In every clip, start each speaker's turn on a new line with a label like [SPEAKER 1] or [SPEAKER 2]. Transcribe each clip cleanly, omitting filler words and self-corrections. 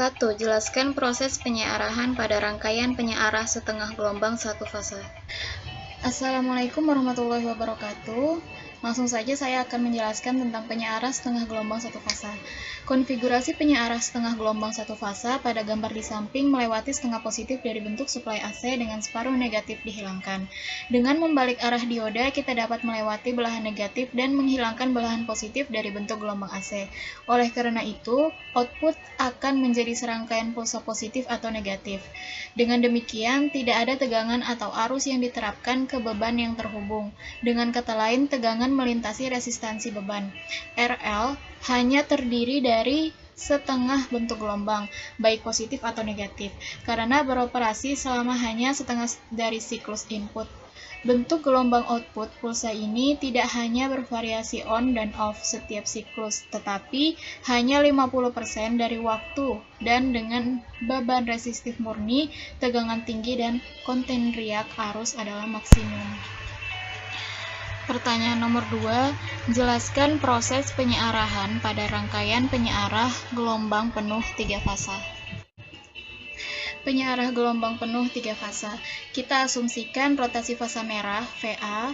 [SPEAKER 1] 1. Jelaskan proses penyearahan pada rangkaian penyearah setengah gelombang satu fase. Assalamualaikum warahmatullahi wabarakatuh. Langsung saja saya akan menjelaskan tentang penyearah setengah gelombang satu fase. Konfigurasi penyearah setengah gelombang satu fase pada gambar di samping melewati setengah positif dari bentuk suplai AC dengan separuh negatif dihilangkan. Dengan membalik arah dioda, kita dapat melewati belahan negatif dan menghilangkan belahan positif dari bentuk gelombang AC. Oleh karena itu, output akan menjadi serangkaian pulsa positif atau negatif. Dengan demikian, tidak ada tegangan atau arus yang diterapkan ke beban yang terhubung. Dengan kata lain, tegangan melintasi resistansi beban. RL hanya terdiri dari setengah bentuk gelombang, baik positif atau negatif, karena beroperasi selama hanya setengah dari siklus input. Bentuk gelombang output pulsa ini tidak hanya bervariasi on dan off setiap siklus, tetapi hanya 50% dari waktu dan dengan beban resistif murni, tegangan tinggi dan konten riak arus adalah maksimum. Pertanyaan nomor 2, jelaskan proses penyearahan pada rangkaian penyearah gelombang penuh 3 fasa. Penyearah gelombang penuh 3 fasa. Kita asumsikan rotasi fasa merah VA,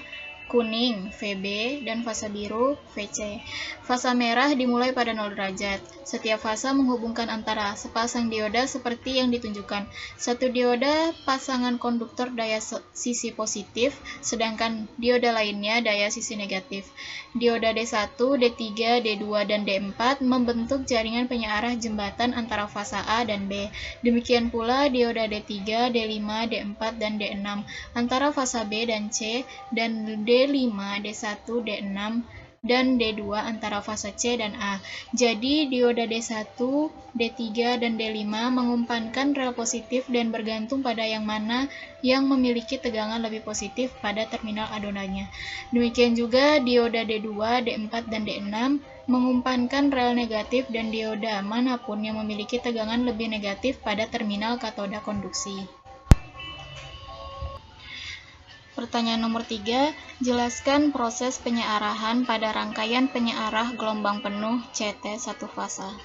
[SPEAKER 1] kuning VB, dan fasa biru VC. Fasa merah dimulai pada 0 derajat. Setiap fasa menghubungkan antara sepasang dioda seperti yang ditunjukkan. Satu dioda pasangan konduktor daya sisi positif, sedangkan dioda lainnya daya sisi negatif. Dioda D1, D3, D2, dan D4 membentuk jaringan penyearah jembatan antara fasa A dan B. Demikian pula dioda D3, D5, D4, dan D6 antara fasa B dan C, dan D5, D1, D6, dan D2 antara fasa C dan A. Jadi, dioda D1, D3, dan D5 mengumpankan rel positif dan bergantung pada yang mana yang memiliki tegangan lebih positif pada terminal adonannya. Demikian juga dioda D2, D4, dan D6 mengumpankan rel negatif dan dioda manapun yang memiliki tegangan lebih negatif pada terminal katoda konduksi. Pertanyaan nomor 3, jelaskan proses penyearahan pada rangkaian penyearah gelombang penuh CT satu fasa.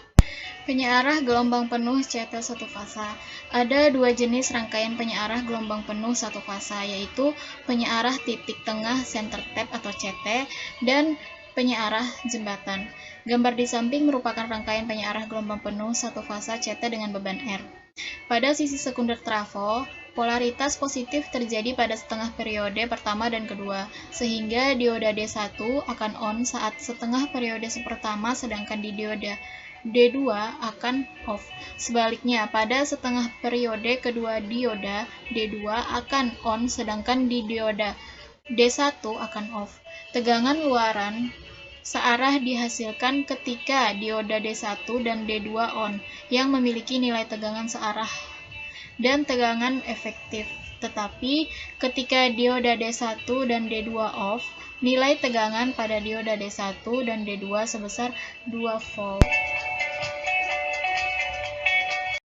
[SPEAKER 1] Penyearah gelombang penuh CT satu fasa. Ada dua jenis rangkaian penyearah gelombang penuh satu fasa, yaitu penyearah titik tengah center tap atau CT dan penyearah jembatan. Gambar di samping merupakan rangkaian penyearah gelombang penuh satu fasa CT dengan beban R. Pada sisi sekunder trafo, polaritas positif terjadi pada setengah periode pertama dan kedua, sehingga dioda D1 akan on saat setengah periode pertama, sedangkan di dioda D2 akan off. Sebaliknya, pada setengah periode kedua dioda D2 akan on, sedangkan di dioda D1 akan off. Tegangan luaran searah dihasilkan ketika dioda D1 dan D2 on, yang memiliki nilai tegangan searah dan tegangan efektif. Tetapi ketika dioda D1 dan D2 off, nilai tegangan pada dioda D1 dan D2 sebesar 2 volt.